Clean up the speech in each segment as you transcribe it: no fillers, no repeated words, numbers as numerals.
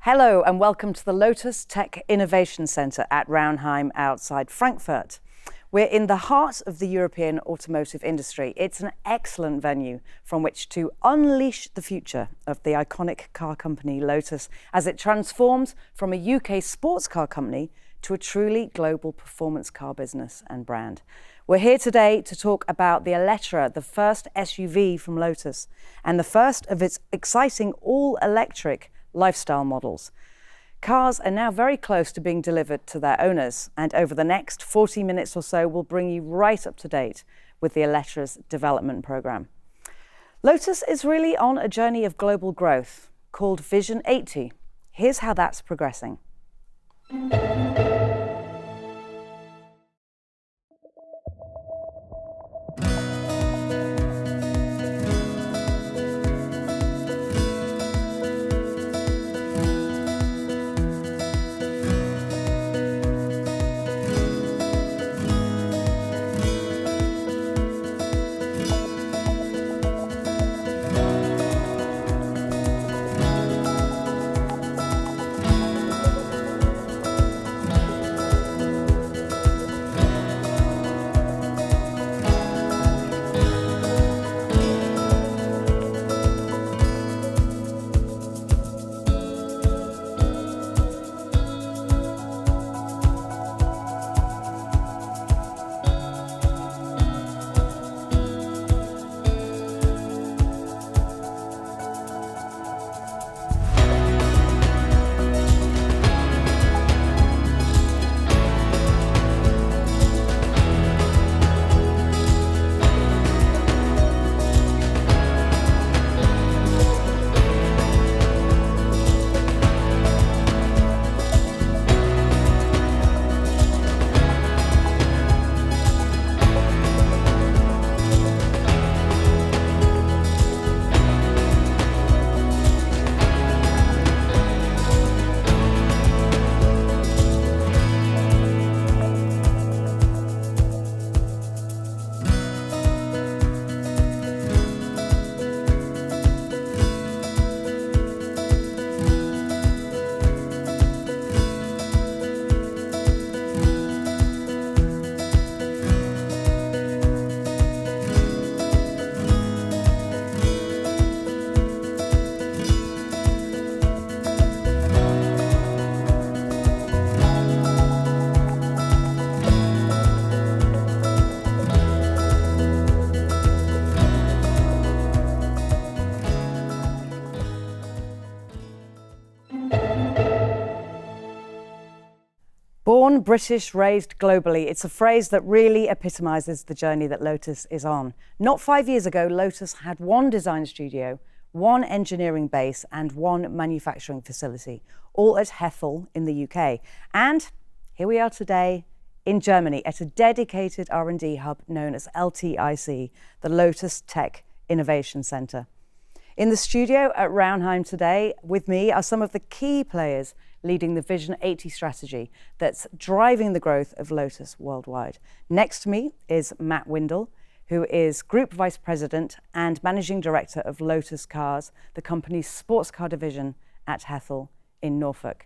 Hello and welcome to the Lotus Tech Innovation Centre at Raunheim outside Frankfurt. We're in the heart of the European automotive industry. It's an excellent venue from which to unleash the future of the iconic car company Lotus as it transforms from a UK sports car company to a truly global performance car business and brand. We're here today to talk about the Eletre, the first SUV from Lotus, and the first of its exciting all-electric lifestyle models. Cars are now very close to being delivered to their owners, and over the next 40 minutes or so, we'll bring you right up to date with the Eletre's development programme. Lotus is really on a journey of global growth called Vision 80. Here's how that's progressing. Born British, raised globally. It's a phrase that really epitomises the journey that Lotus is on. Not 5 years ago, Lotus had one design studio, one engineering base and one manufacturing facility, all at Hethel in the UK. And here we are today in Germany at a dedicated R&D hub known as LTIC, the Lotus Tech Innovation Centre. In the studio at Raunheim today with me are some of the key players leading the Vision 80 strategy that's driving the growth of Lotus worldwide. Next to me is Matt Windle, who is Group Vice President and Managing Director of Lotus Cars, the company's sports car division at Hethel in Norfolk.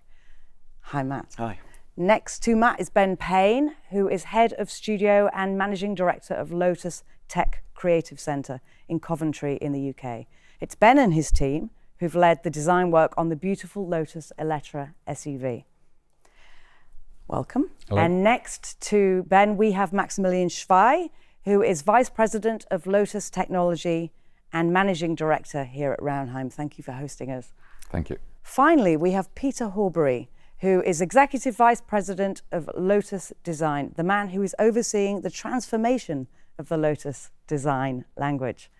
Hi, Matt. Hi. Next to Matt is Ben Payne, who is Head of Studio and Managing Director of Lotus Tech Creative Centre in Coventry in the UK. It's Ben and his team who've led the design work on the beautiful Lotus Eletre SUV. Welcome. Hello. And next to Ben, we have Maximilian Schwey, who is Vice President of Lotus Technology and Managing Director here at Raunheim. Thank you for hosting us. Thank you. Finally, we have Peter Horbury, who is Executive Vice President of Lotus Design, the man who is overseeing the transformation of the Lotus design language.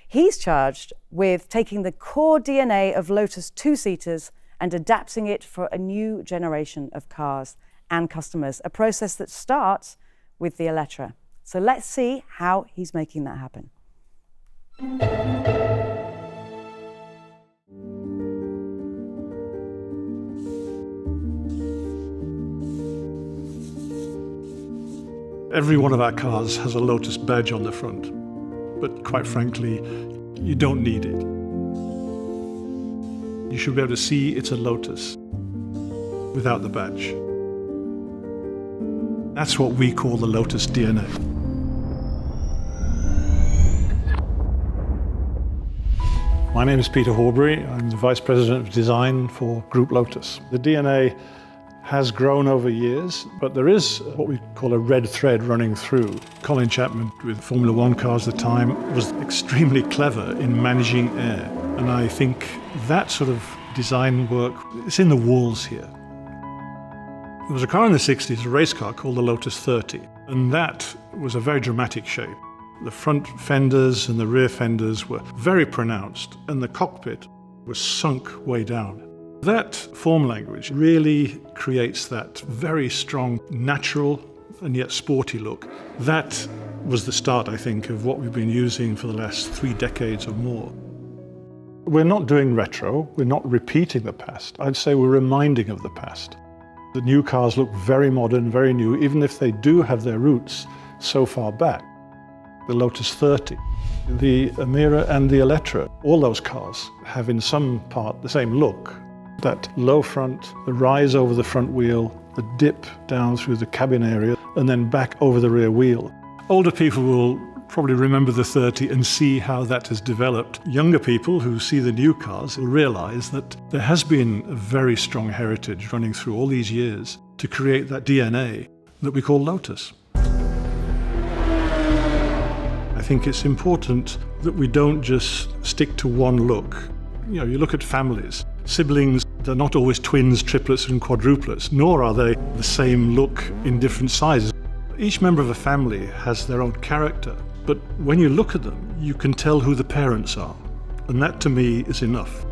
He's charged with taking the core DNA of Lotus two-seaters and adapting it for a new generation of cars and customers, a process that starts with the Eletre. So let's see how he's making that happen. Every one of our cars has a Lotus badge on the front, but quite frankly, you don't need it. you should be able to see it's a Lotus without the badge. That's what we call the Lotus DNA. My name is Peter Horbury. I'm the Vice President of Design for Group Lotus. The DNA has grown over years, but there is what we call a red thread running through. Colin Chapman, with Formula One cars at the time, was extremely clever in managing air. And I think that sort of design work, it's in the walls here. There was a car in the 60s, a race car called the Lotus 30, and that was a very dramatic shape. The front fenders and the rear fenders were very pronounced, and the cockpit was sunk way down. That form language really creates that very strong, natural and yet sporty look. That was the start, I think, of what we've been using for the last 3 decades or more. We're not doing retro, we're not repeating the past. I'd say we're reminding of the past. The new cars look very modern, very new, even if they do have their roots so far back. The Lotus 30, the Emira and the Eletre, all those cars have in some part the same look. That low front, the rise over the front wheel, the dip down through the cabin area, and then back over the rear wheel. Older people will probably remember the 30 and see how that has developed. Younger people who see the new cars will realize that there has been a very strong heritage running through all these years to create that DNA that we call Lotus. I think it's important that we don't just stick to one look. You know, you look at families, siblings, they're not always twins, triplets and quadruplets, nor are they the same look in different sizes. Each member of a family has their own character, but when you look at them, you can tell who the parents are, and that to me is enough.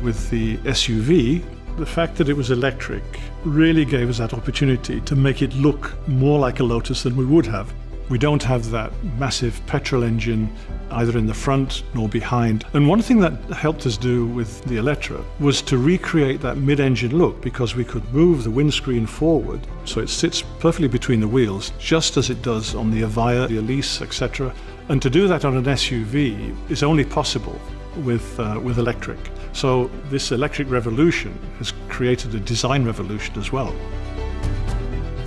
With the SUV, the fact that it was electric really gave us that opportunity to make it look more like a Lotus than we would have. We don't have that massive petrol engine either in the front nor behind. And one thing that helped us do with the Eletre was to recreate that mid-engine look, because we could move the windscreen forward so it sits perfectly between the wheels, just as it does on the Avaya, the Elise, etc. And to do that on an SUV is only possible with electric. So this electric revolution has created a design revolution as well.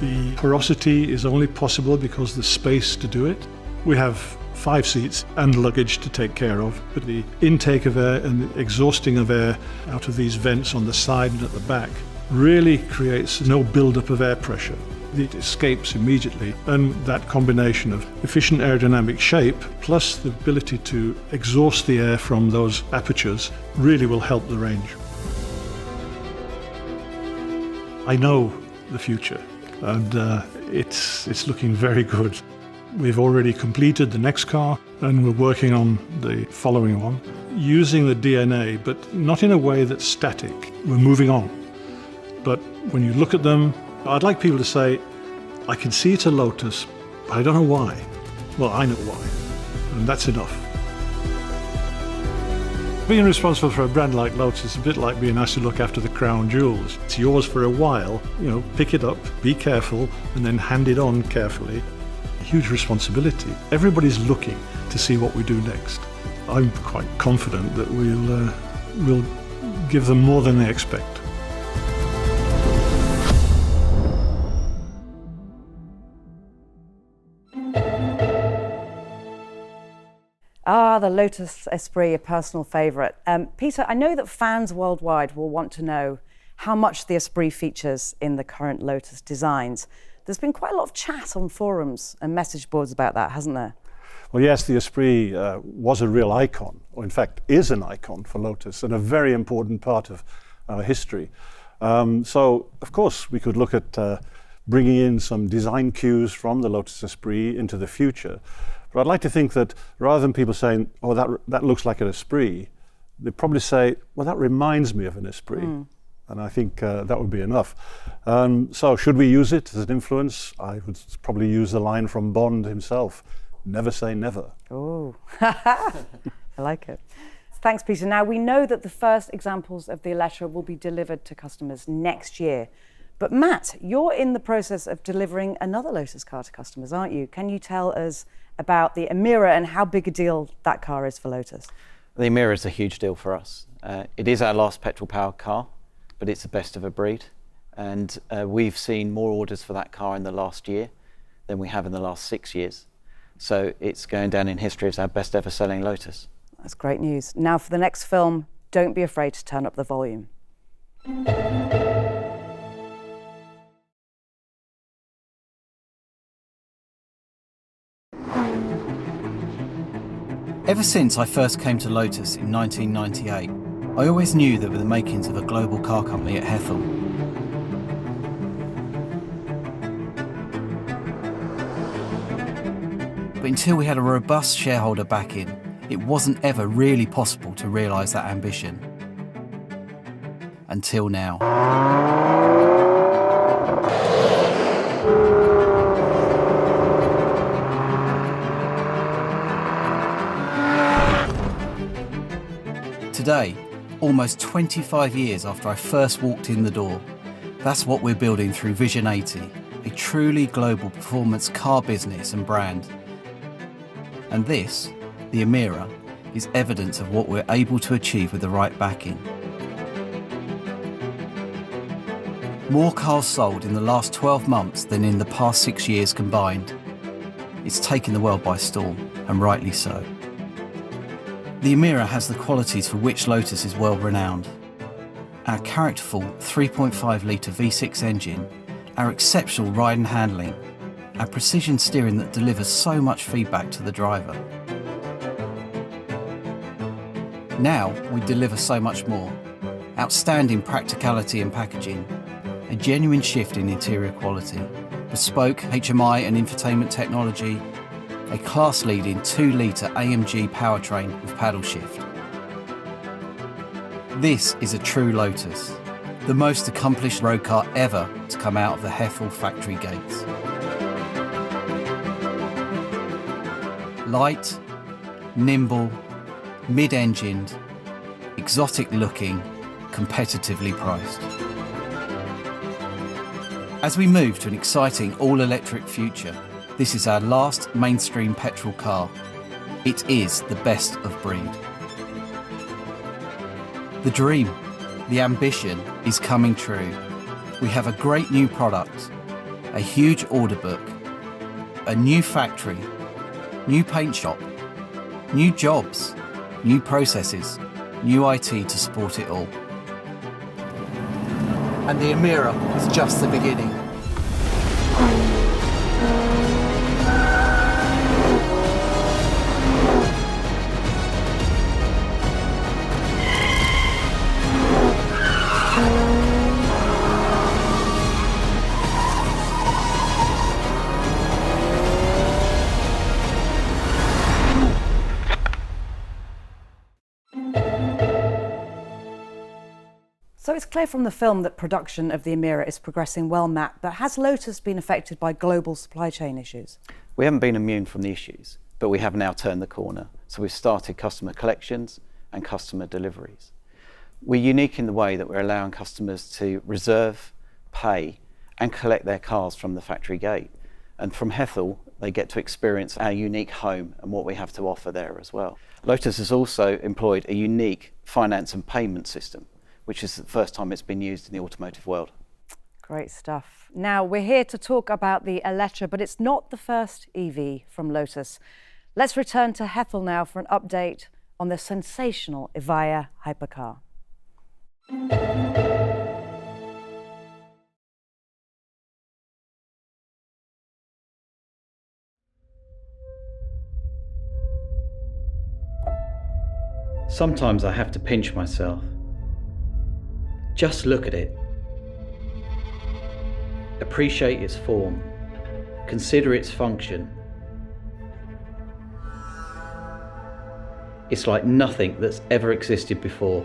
The porosity is only possible because there's space to do it. We have 5 seats and luggage to take care of, but the intake of air and the exhausting of air out of these vents on the side and at the back really creates no build-up of air pressure. It escapes immediately, and that combination of efficient aerodynamic shape plus the ability to exhaust the air from those apertures really will help the range. I know the future. And it's looking very good. We've already completed the next car, and we're working on the following one, using the DNA, but not in a way that's static. We're moving on. But when you look at them, I'd like people to say, I can see it's a Lotus, but I don't know why. Well, I know why, and that's enough. Being responsible for a brand like Lotus is a bit like being asked to look after the crown jewels. It's yours for a while, pick it up, be careful, and then hand it on carefully. A huge responsibility. Everybody's looking to see what we do next. I'm quite confident that we'll give them more than they expect. The Lotus Esprit, a personal favourite. Peter, I know that fans worldwide will want to know how much the Esprit features in the current Lotus designs. There's been quite a lot of chat on forums and message boards about that, hasn't there? Well, yes, the Esprit was a real icon, or in fact is an icon for Lotus, and a very important part of our history. So, of course, we could look at bringing in some design cues from the Lotus Esprit into the future. But I'd like to think that rather than people saying, oh, that looks like an Esprit, they'd probably say, well, that reminds me of an Esprit. And I think that would be enough. So should we use it as an influence? I would probably use the line from Bond himself, never say never. Oh, I like it. Thanks, Peter. Now, we know that the first examples of the Eletre will be delivered to customers next year. But Matt, you're in the process of delivering another Lotus car to customers, aren't you? Can you tell us about the Emira and how big a deal that car is for Lotus? The Emira is a huge deal for us. It is our last petrol-powered car, but it's the best of a breed. And we've seen more orders for that car in the last year than we have in the last 6 years. So it's going down in history as our best ever selling Lotus. That's great news. Now for the next film, don't be afraid to turn up the volume. Ever since I first came to Lotus in 1998, I always knew there were the makings of a global car company at Hethel. But until we had a robust shareholder backing, it wasn't ever really possible to realise that ambition. Until now. Today, almost 25 years after I first walked in the door, that's what we're building through Vision 80, a truly global performance car business and brand. And this, the Emira, is evidence of what we're able to achieve with the right backing. More cars sold in the last 12 months than in the past 6 years combined. It's taken the world by storm, and rightly so. The Emira has the qualities for which Lotus is well renowned. Our characterful 3.5 litre V6 engine, our exceptional ride and handling, our precision steering that delivers so much feedback to the driver. Now we deliver so much more. Outstanding practicality and packaging, a genuine shift in interior quality, bespoke HMI and infotainment technology, a class-leading 2-litre AMG powertrain with paddle shift. This is a true Lotus, the most accomplished road car ever to come out of the Hethel factory gates. Light, nimble, mid-engined, exotic-looking, competitively priced. As we move to an exciting all-electric future, this is our last mainstream petrol car. It is the best of breed. The dream, the ambition is coming true. We have a great new product, a huge order book, a new factory, new paint shop, new jobs, new processes, new IT to support it all. And the Emira is just the beginning. So it's clear from the film that production of the Emira is progressing well, Matt, but has Lotus been affected by global supply chain issues? We haven't been immune from the issues, but we have now turned the corner. So we've started customer collections and customer deliveries. We're unique in the way that we're allowing customers to reserve, pay, and collect their cars from the factory gate. And from Hethel, they get to experience our unique home and what we have to offer there as well. Lotus has also employed a unique finance and payment system, which is the first time it's been used in the automotive world. Great stuff. Now, we're here to talk about the Eletre, but it's not the first EV from Lotus. Let's return to Hethel now for an update on the sensational Evija hypercar. Sometimes I have to pinch myself. Just look at it. Appreciate its form. Consider its function. It's like nothing that's ever existed before.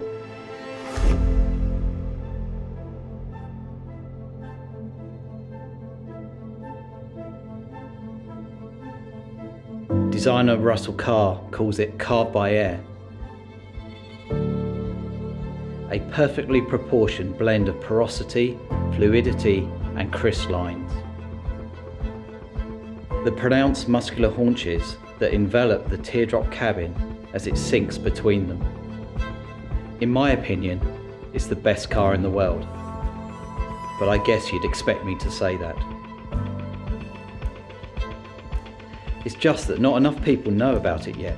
Designer Russell Carr calls it carved by air. A perfectly proportioned blend of porosity, fluidity and crisp lines. The pronounced muscular haunches that envelop the teardrop cabin as it sinks between them. In my opinion, it's the best car in the world, but I guess you'd expect me to say that. It's just that not enough people know about it yet.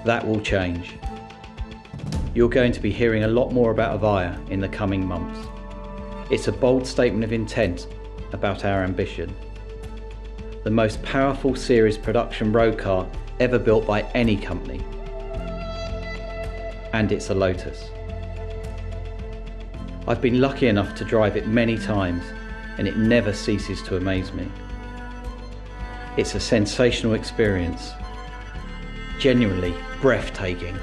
That will change. You're going to be hearing a lot more about Avaya in the coming months. It's a bold statement of intent about our ambition. The most powerful series production road car ever built by any company. And it's a Lotus. I've been lucky enough to drive it many times, and it never ceases to amaze me. It's a sensational experience, genuinely breathtaking.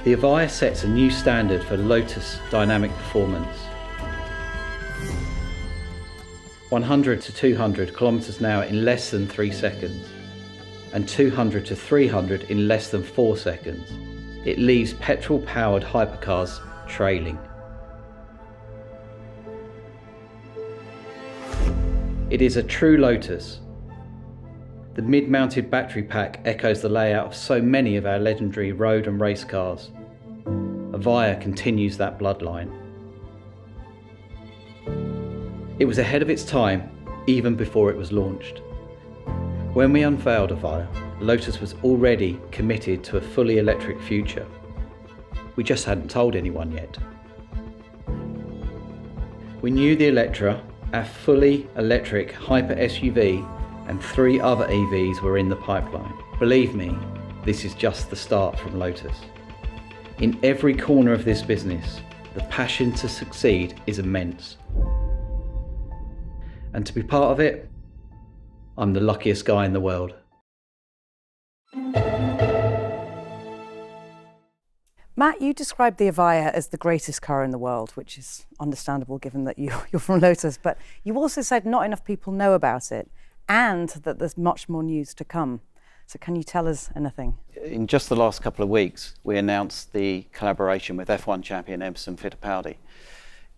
The Avaya sets a new standard for Lotus dynamic performance. 100 to 200 kilometers an hour in less than 3 seconds, and 200 to 300 in less than 4 seconds. It leaves petrol-powered hypercars trailing. It is a true Lotus. The mid-mounted battery pack echoes the layout of so many of our legendary road and race cars. Avaya continues that bloodline. It was ahead of its time, even before it was launched. When we unveiled Avaya, Lotus was already committed to a fully electric future. We just hadn't told anyone yet. We knew the Eletre, our fully electric hyper SUV, and 3 other EVs were in the pipeline. Believe me, this is just the start from Lotus. In every corner of this business, the passion to succeed is immense. And to be part of it, I'm the luckiest guy in the world. Matt, you described the Avaya as the greatest car in the world, which is understandable given that you're from Lotus, but you also said not enough people know about it and that there's much more news to come. So can you tell us anything? In just the last couple of weeks, we announced the collaboration with F1 champion Emerson Fittipaldi.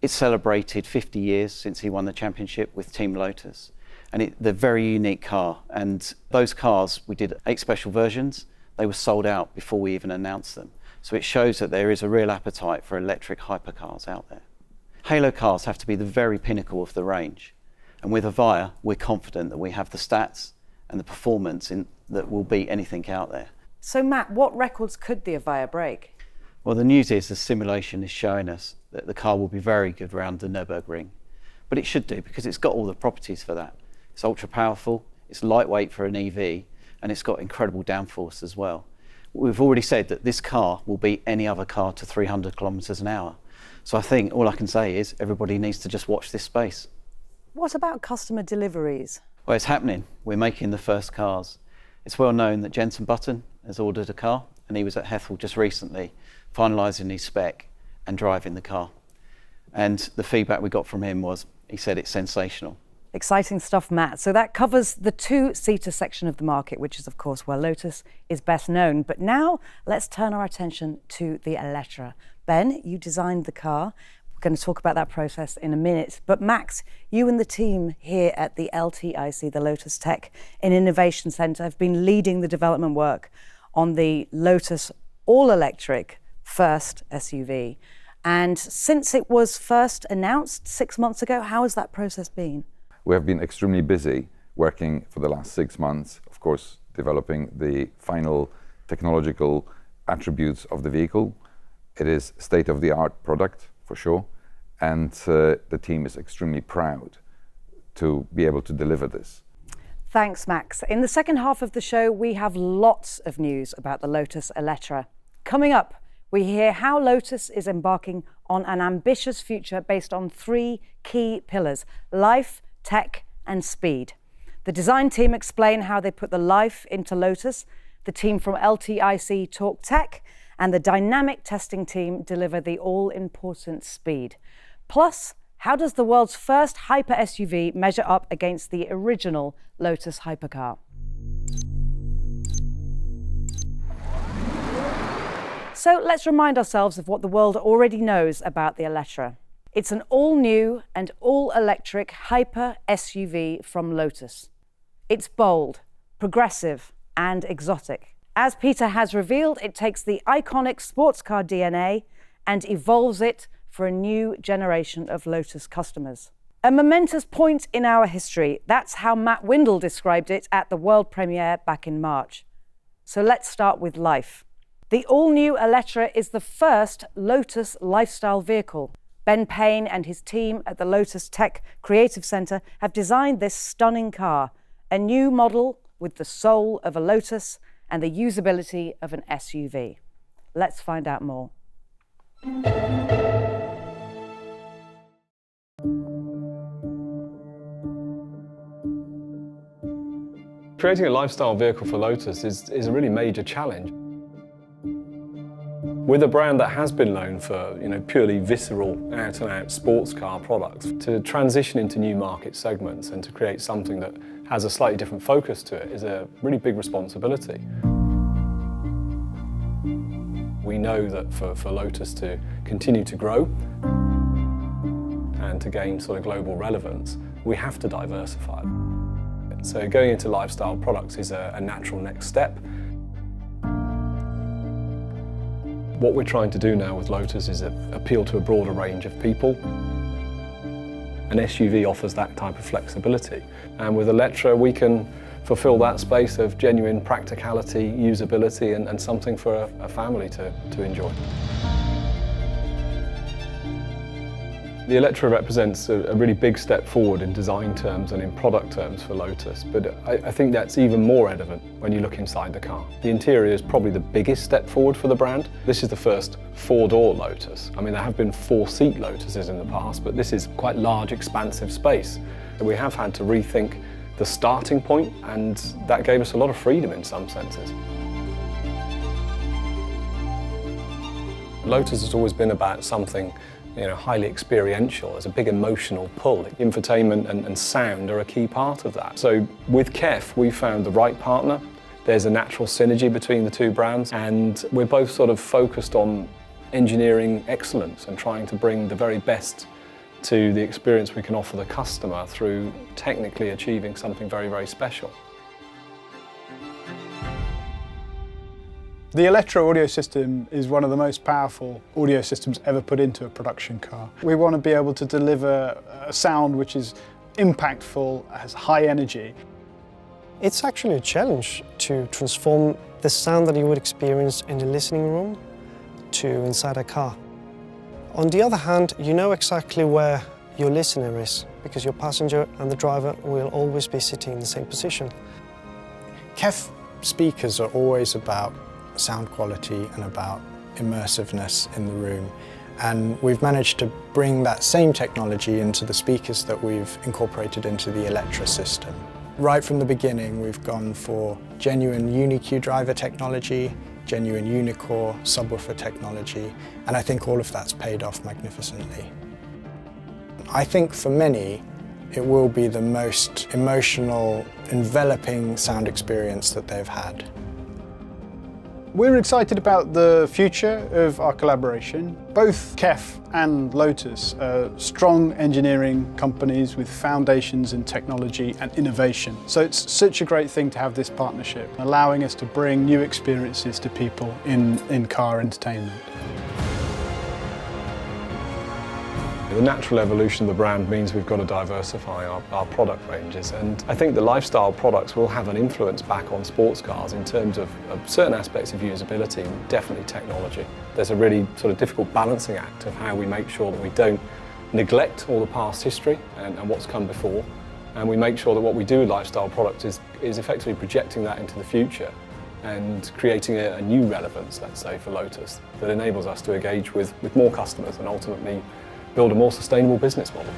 It celebrated 50 years since he won the championship with Team Lotus. And they're a very unique car. And those cars, we did 8 special versions. They were sold out before we even announced them. So it shows that there is a real appetite for electric hypercars out there. Halo cars have to be the very pinnacle of the range. And with Avaya, we're confident that we have the stats and the performance that will beat anything out there. So Matt, what records could the Avaya break? Well, the news is the simulation is showing us that the car will be very good around the Nürburgring. But it should do, because it's got all the properties for that. It's ultra powerful, it's lightweight for an EV, and it's got incredible downforce as well. We've already said that this car will beat any other car to 300 kilometers an hour. So I think all I can say is everybody needs to just watch this space. What about customer deliveries? Well, it's happening. We're making the first cars. It's well known that Jensen Button has ordered a car, and he was at Hethel just recently, finalising his spec and driving the car. And the feedback we got from him was, he said it's sensational. Exciting stuff, Matt. So that covers the 2-seater section of the market, which is, of course, where Lotus is best known. But now let's turn our attention to the Eletre. Ben, you designed the car. We're going to talk about that process in a minute. But Max, you and the team here at the LTIC, the Lotus Tech and Innovation Centre, have been leading the development work on the Lotus all-electric first SUV. And since it was first announced 6 months ago, how has that process been? We have been extremely busy working for the last 6 months, of course, developing the final technological attributes of the vehicle. It is state-of-the-art product, for sure, and the team is extremely proud to be able to deliver this. Thanks, Max. In the second half of the show, we have lots of news about the Lotus Eletre. Coming up, we hear how Lotus is embarking on an ambitious future based on 3 key pillars: life, tech and speed. The design team explain how they put the life into Lotus, the team from LTIC talk tech, and the dynamic testing team deliver the all-important speed. Plus, how does the world's first hyper SUV measure up against the original Lotus hypercar? So let's remind ourselves of what the world already knows about the Eletre. It's an all-new and all-electric hyper SUV from Lotus. It's bold, progressive, and exotic. As Peter has revealed, it takes the iconic sports car DNA and evolves it for a new generation of Lotus customers. A momentous point in our history. That's how Matt Windle described it at the world premiere back in March. So let's start with life. The all-new Eletre is the first Lotus lifestyle vehicle. Ben Payne and his team at the Lotus Tech Creative Centre have designed this stunning car, a new model with the soul of a Lotus and the usability of an SUV. Let's find out more. Creating a lifestyle vehicle for Lotus is a really major challenge. With a brand that has been known for purely visceral, out-and-out sports car products, to transition into new market segments and to create something that has a slightly different focus to it is a really big responsibility. We know that for Lotus to continue to grow and to gain sort of global relevance, we have to diversify. So going into lifestyle products is a natural next step. What we're trying to do now with Lotus is appeal to a broader range of people. An SUV offers that type of flexibility. And with Eletre, we can fulfill that space of genuine practicality, usability, and something for a family to enjoy. The Eletre represents a really big step forward in design terms and in product terms for Lotus, but I think that's even more evident when you look inside the car. The interior is probably the biggest step forward for the brand. This is the first four-door Lotus. I mean, there have been four-seat Lotuses in the past, but this is quite large, expansive space. We have had to rethink the starting point, and that gave us a lot of freedom in some senses. Lotus has always been about something highly experiential. There's a big emotional pull. Infotainment and sound are a key part of that. So with KEF, we found the right partner. There's a natural synergy between the two brands, and we're both sort of focused on engineering excellence and trying to bring the very best to the experience we can offer the customer through technically achieving something very, very special. The Eletre audio system is one of the most powerful audio systems ever put into a production car. We want to be able to deliver a sound which is impactful, has high energy. It's actually a challenge to transform the sound that you would experience in the listening room to inside a car. On the other hand, you know exactly where your listener is, because your passenger and the driver will always be sitting in the same position. KEF speakers are always about sound quality and about immersiveness in the room, and we've managed to bring that same technology into the speakers that we've incorporated into the Eletre system. Right from the beginning, we've gone for genuine UniQ driver technology, genuine Unicore subwoofer technology, and I think all of that's paid off magnificently. I think for many, it will be the most emotional, enveloping sound experience that they've had. We're excited about the future of our collaboration. Both KEF and Lotus are strong engineering companies with foundations in technology and innovation. So it's such a great thing to have this partnership, allowing us to bring new experiences to people in car entertainment. The natural evolution of the brand means we've got to diversify our product ranges, and I think the lifestyle products will have an influence back on sports cars in terms of certain aspects of usability, definitely technology. There's a really sort of difficult balancing act of how we make sure that we don't neglect all the past history and what's come before, and we make sure that what we do with lifestyle products is effectively projecting that into the future and creating a new relevance, let's say, for Lotus that enables us to engage with more customers and ultimately build a more sustainable business model.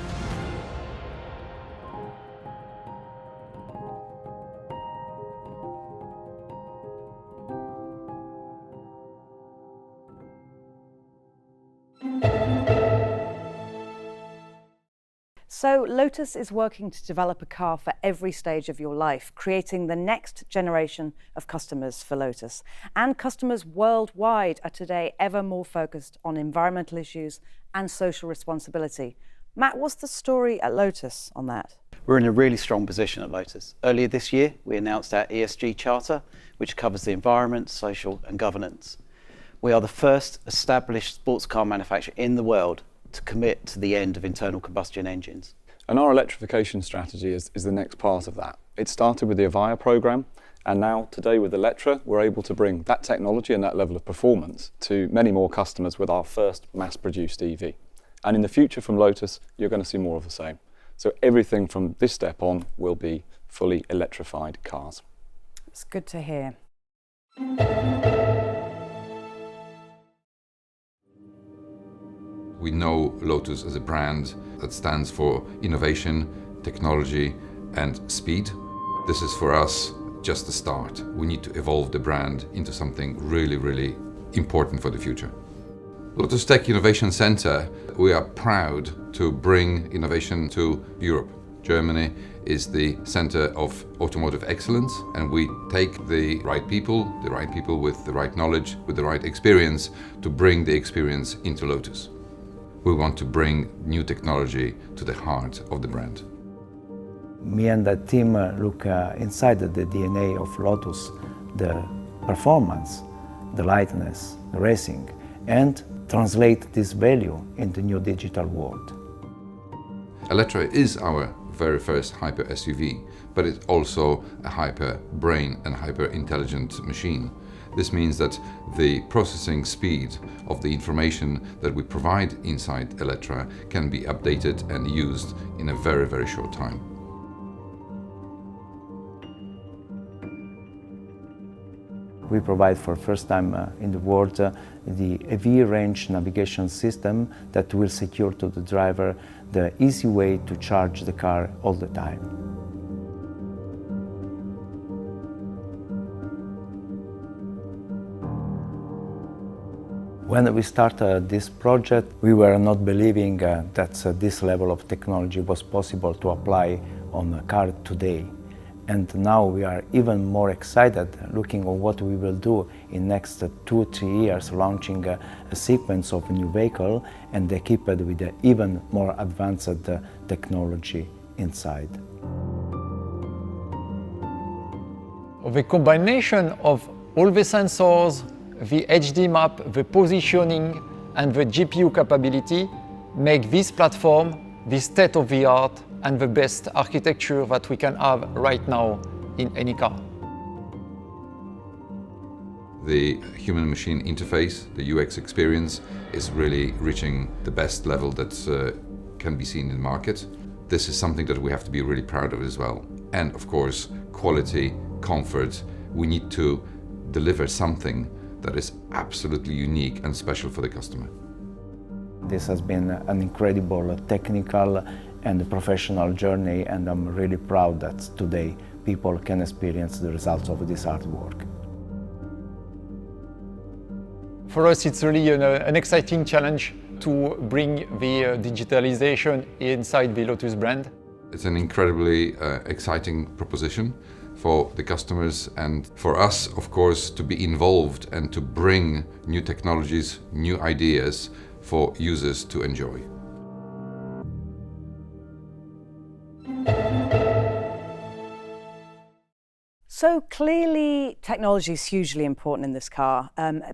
So Lotus is working to develop a car for every stage of your life, creating the next generation of customers for Lotus. And customers worldwide are today ever more focused on environmental issues and social responsibility. Matt, what's the story at Lotus on that? We're in a really strong position at Lotus. Earlier this year, we announced our ESG charter, which covers the environment, social and governance. We are the first established sports car manufacturer in the world to commit to the end of internal combustion engines. And our electrification strategy is the next part of that. It started with the Avaya program, and now today with Eletre, we're able to bring that technology and that level of performance to many more customers with our first mass-produced EV. And in the future from Lotus, you're going to see more of the same. So everything from this step on will be fully electrified cars. It's good to hear. We know Lotus as a brand that stands for innovation, technology and speed. This is for us just the start. We need to evolve the brand into something really, really important for the future. Lotus Tech Innovation Center, we are proud to bring innovation to Europe. Germany is the center of automotive excellence, and we take the right people with the right knowledge, with the right experience, to bring the experience into Lotus. We want to bring new technology to the heart of the brand. Me and the team look inside the DNA of Lotus, the performance, the lightness, the racing, and translate this value into new digital world. Eletre is our very first hyper SUV, but it's also a hyper brain and hyper intelligent machine. This means that the processing speed of the information that we provide inside Eletre can be updated and used in a very, very short time. We provide for the first time in the world the AV range navigation system that will secure to the driver the easy way to charge the car all the time. When we started this project, we were not believing that this level of technology was possible to apply on a car today. And now we are even more excited looking at what we will do in next 2-3 years, launching a sequence of new vehicle and equipped with even more advanced technology inside. The combination of all the sensors, the HD map, the positioning and the GPU capability make this platform the state-of-the-art and the best architecture that we can have right now in any car. The human-machine interface, the UX experience, is really reaching the best level that can be seen in the market. This is something that we have to be really proud of as well. And of course, quality, comfort. We need to deliver something that is absolutely unique and special for the customer. This has been an incredible technical and professional journey, and I'm really proud that today people can experience the results of this hard work. For us, it's really an exciting challenge to bring the digitalization inside the Lotus brand. It's an incredibly exciting proposition for the customers and for us, of course, to be involved and to bring new technologies, new ideas for users to enjoy. So clearly technology is hugely important in this car,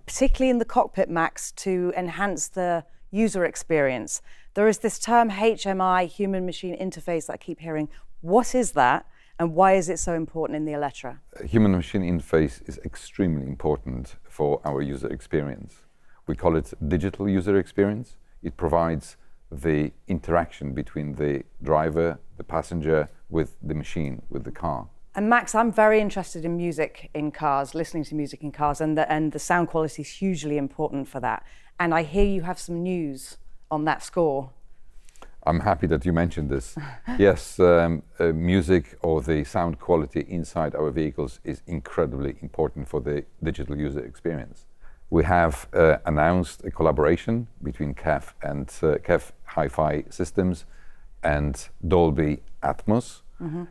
particularly in the cockpit, Max, to enhance the user experience. There is this term HMI, human-machine interface, that I keep hearing. What is that and why is it so important in the Eletre? Human-machine interface is extremely important for our user experience. We call it digital user experience. It provides the interaction between the driver, the passenger, with the machine, with the car. And Max, I'm very interested in music in cars, listening to music in cars, and the sound quality is hugely important for that. And I hear you have some news on that score. I'm happy that you mentioned this. Yes, music or the sound quality inside our vehicles is incredibly important for the digital user experience. We have announced a collaboration between KEF and KEF Hi-Fi Systems and Dolby Atmos.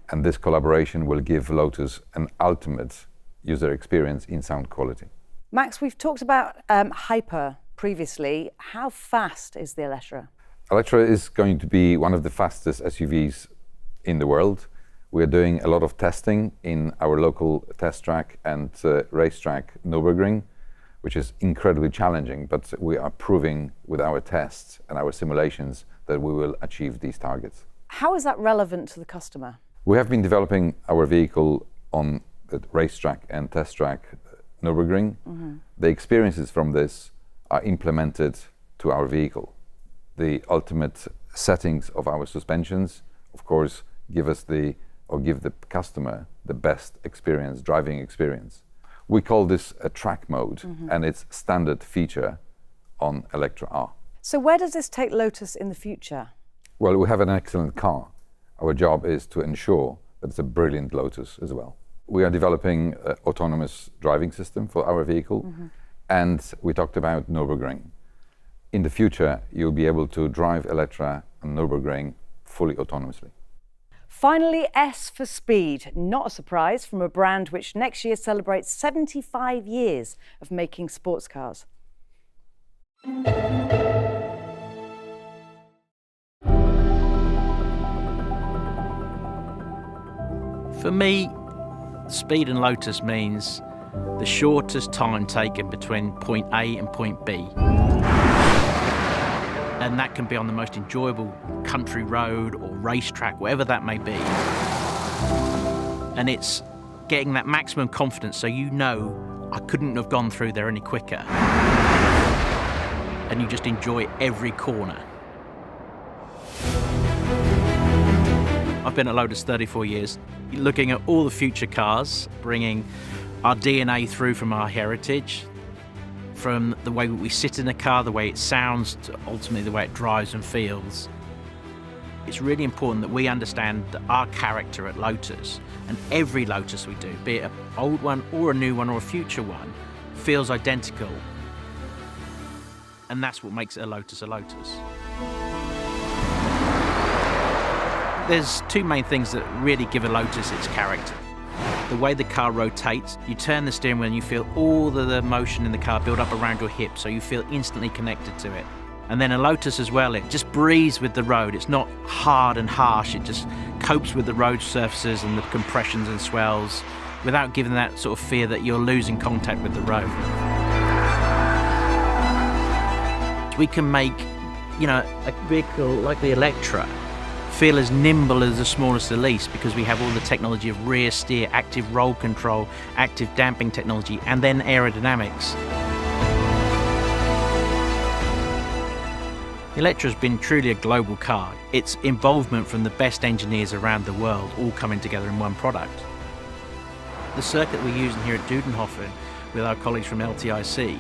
And this collaboration will give Lotus an ultimate user experience in sound quality. Max, we've talked about Hyper previously. How fast is the Eletre? Eletre is going to be one of the fastest SUVs in the world. We're doing a lot of testing in our local test track and racetrack Nürburgring, which is incredibly challenging, but we are proving with our tests and our simulations that we will achieve these targets. How is that relevant to the customer? We have been developing our vehicle on the racetrack and test track Nürburgring. The experiences from this are implemented to our vehicle. The ultimate settings of our suspensions, of course, give the customer the best experience, driving experience. We call this a track mode, and it's standard feature on Eletre R. So where does this take Lotus in the future? Well, we have an excellent car. Our job is to ensure that it's a brilliant Lotus as well. We are developing an autonomous driving system for our vehicle, and we talked about Nürburgring. In the future, you'll be able to drive Eletre on Nürburgring fully autonomously. Finally, S for speed. Not a surprise from a brand which next year celebrates 75 years of making sports cars. For me, speed in Lotus means the shortest time taken between point A and point B. And that can be on the most enjoyable country road or racetrack, whatever that may be. And it's getting that maximum confidence so you know I couldn't have gone through there any quicker. And you just enjoy every corner. I've been at Lotus 34 years, looking at all the future cars, bringing our DNA through from our heritage, from the way we sit in a car, the way it sounds, to ultimately the way it drives and feels. It's really important that we understand that our character at Lotus, and every Lotus we do, be it an old one or a new one or a future one, feels identical. And that's what makes it a Lotus a Lotus. There's two main things that really give a Lotus its character. The way the car rotates, you turn the steering wheel and you feel all the motion in the car build up around your hips, so you feel instantly connected to it. And then a Lotus as well, it just breathes with the road. It's not hard and harsh, it just copes with the road surfaces and the compressions and swells without giving that sort of fear that you're losing contact with the road. We can make, a vehicle like the Eletre feel as nimble as the smallest the least, because we have all the technology of rear steer, active roll control, active damping technology, and then aerodynamics. The Eletre has been truly a global car. Its involvement from the best engineers around the world all coming together in one product. The circuit we're using here at Dudenhofen with our colleagues from LTIC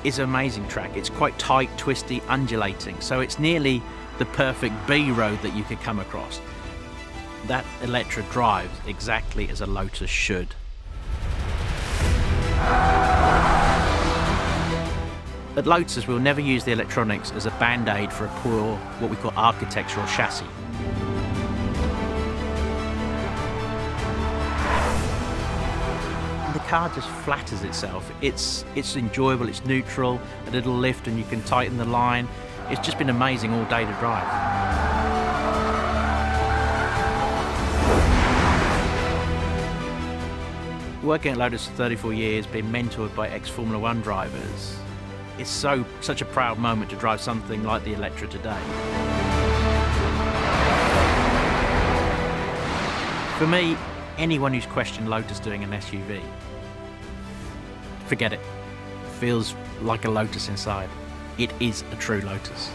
is an amazing track. It's quite tight, twisty, undulating, so it's nearly the perfect B road that you could come across. That Eletre drives exactly as a Lotus should. At Lotus, we'll never use the electronics as a band-aid for a poor, what we call architecture or chassis. The car just flatters itself. It's enjoyable, it's neutral, a little lift and you can tighten the line. It's just been amazing all day to drive. Working at Lotus for 34 years, being mentored by ex-Formula One drivers, it's such a proud moment to drive something like the Eletre today. For me, anyone who's questioned Lotus doing an SUV, forget it. Feels like a Lotus inside. It is a true Lotus.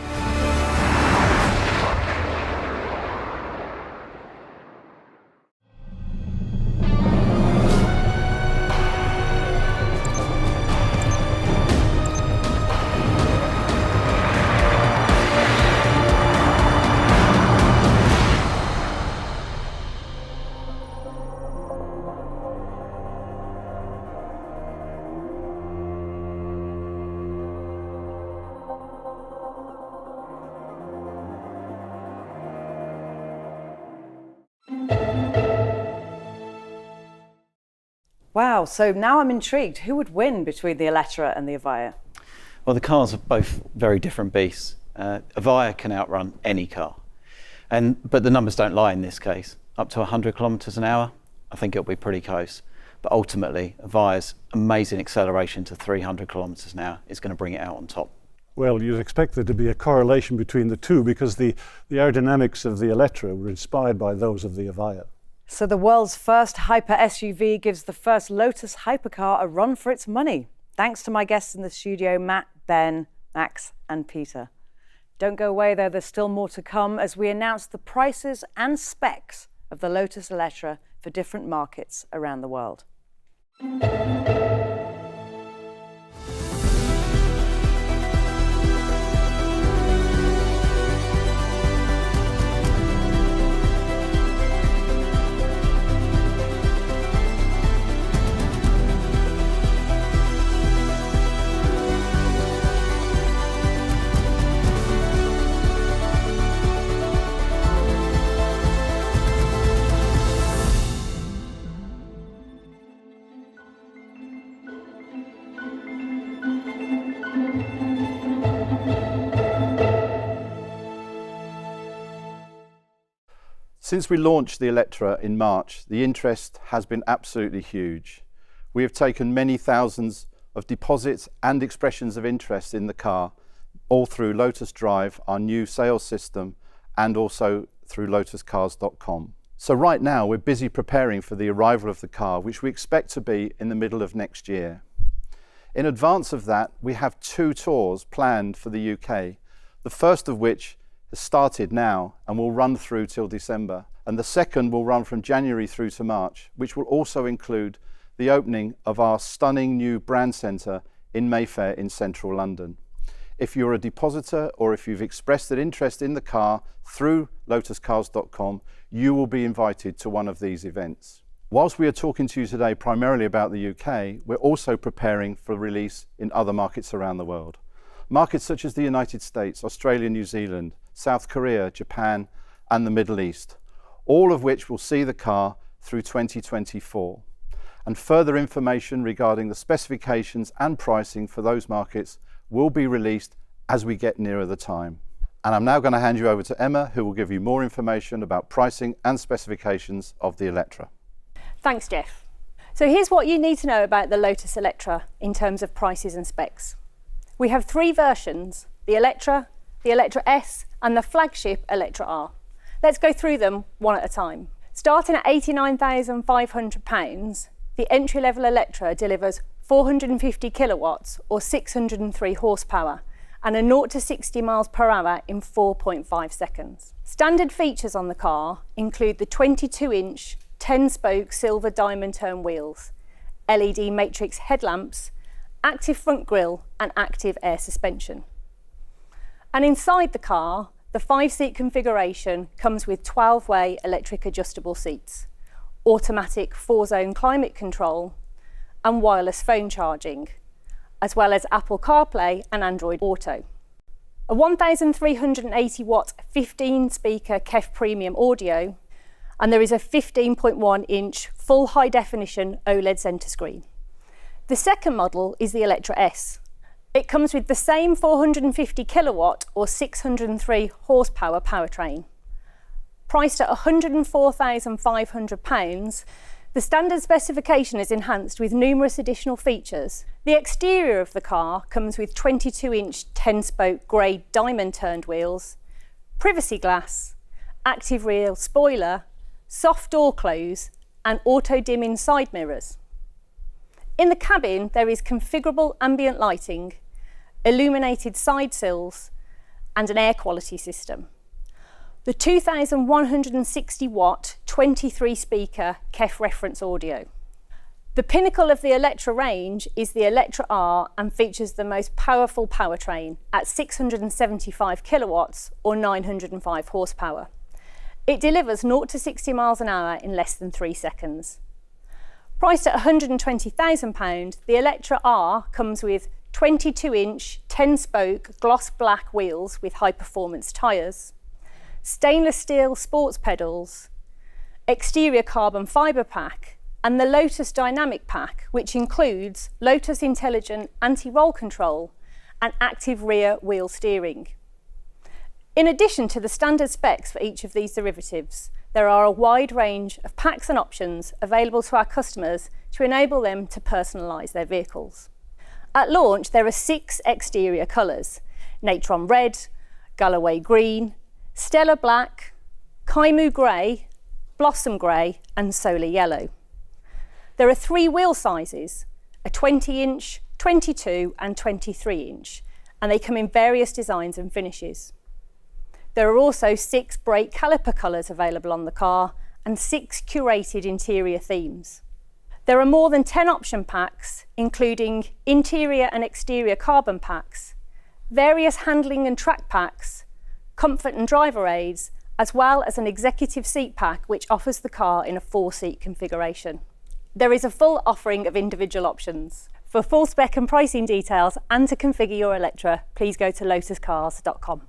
Wow, so now I'm intrigued. Who would win between the Eletre and the Avaya? Well, the cars are both very different beasts. Avaya can outrun any car. But the numbers don't lie in this case. Up to 100 kilometres an hour, I think it'll be pretty close. But ultimately, Avia's amazing acceleration to 300 kilometres an hour is going to bring it out on top. Well, you'd expect there to be a correlation between the two because the aerodynamics of the Eletre were inspired by those of the Avia. So the world's first hyper SUV gives the first Lotus hypercar a run for its money. Thanks to my guests in the studio, Matt, Ben, Max and Peter. Don't go away though, there's still more to come as we announce the prices and specs of the Lotus Eletre for different markets around the world. Since we launched the Eletre in March, the interest has been absolutely huge. We have taken many thousands of deposits and expressions of interest in the car, all through Lotus Drive, our new sales system, and also through lotuscars.com. So right now we're busy preparing for the arrival of the car, which we expect to be in the middle of next year. In advance of that, we have 2 tours planned for the UK, the first of which has started now and will run through till December, and the second will run from January through to March, which will also include the opening of our stunning new brand centre in Mayfair in central London. If you're a depositor or if you've expressed an interest in the car through lotuscars.com, you will be invited to one of these events. Whilst we are talking to you today primarily about the UK, we're also preparing for release in other markets around the world. Markets such as the United States, Australia, New Zealand, South Korea, Japan and the Middle East, all of which will see the car through 2024. And further information regarding the specifications and pricing for those markets will be released as we get nearer the time. And I'm now going to hand you over to Emma, who will give you more information about pricing and specifications of the Eletre. Thanks, Jeff. So here's what you need to know about the Lotus Eletre in terms of prices and specs. We have 3 versions, the Eletre S and the flagship Eletre R. Let's go through them one at a time. Starting at £89,500, the entry-level Eletre delivers 450 kilowatts or 603 horsepower and a 0 to 60 miles per hour in 4.5 seconds. Standard features on the car include the 22-inch 10-spoke silver diamond turn wheels, LED matrix headlamps, active front grille and active air suspension. And inside the car, the 5-seat configuration comes with 12-way electric adjustable seats, automatic 4-zone climate control and wireless phone charging, as well as Apple CarPlay and Android Auto. A 1,380 watt 15-speaker KEF Premium audio, and there is a 15.1-inch full high-definition OLED centre screen. The second model is the Eletre S. It comes with the same 450 kilowatt or 603 horsepower powertrain. Priced at £104,500, the standard specification is enhanced with numerous additional features. The exterior of the car comes with 22-inch 10-spoke grey diamond-turned wheels, privacy glass, active rear spoiler, soft door close and auto-dimming side mirrors. In the cabin, there is configurable ambient lighting, illuminated side sills, and an air quality system. The 2,160 watt, 23-speaker KEF reference audio. The pinnacle of the Eletre range is the Eletre R and features the most powerful powertrain at 675 kilowatts or 905 horsepower. It delivers 0 to 60 miles an hour in less than 3 seconds. Priced at £120,000, the Eletre R comes with 22-inch 10-spoke gloss black wheels with high-performance tyres, stainless steel sports pedals, exterior carbon fibre pack, and the Lotus Dynamic Pack, which includes Lotus Intelligent Anti-Roll Control and active rear wheel steering. In addition to the standard specs for each of these derivatives, there are a wide range of packs and options available to our customers to enable them to personalise their vehicles. At launch, there are 6 exterior colours: Natron Red, Galloway Green, Stellar Black, Kaimu Grey, Blossom Grey and Solar Yellow. There are 3 wheel sizes, a 20-inch, 22 and 23-inch, and they come in various designs and finishes. There are also 6 brake caliper colours available on the car and 6 curated interior themes. There are more than 10 option packs, including interior and exterior carbon packs, various handling and track packs, comfort and driver aids, as well as an executive seat pack which offers the car in a 4-seat configuration. There is a full offering of individual options. For full spec and pricing details and to configure your Eletre, please go to lotuscars.com.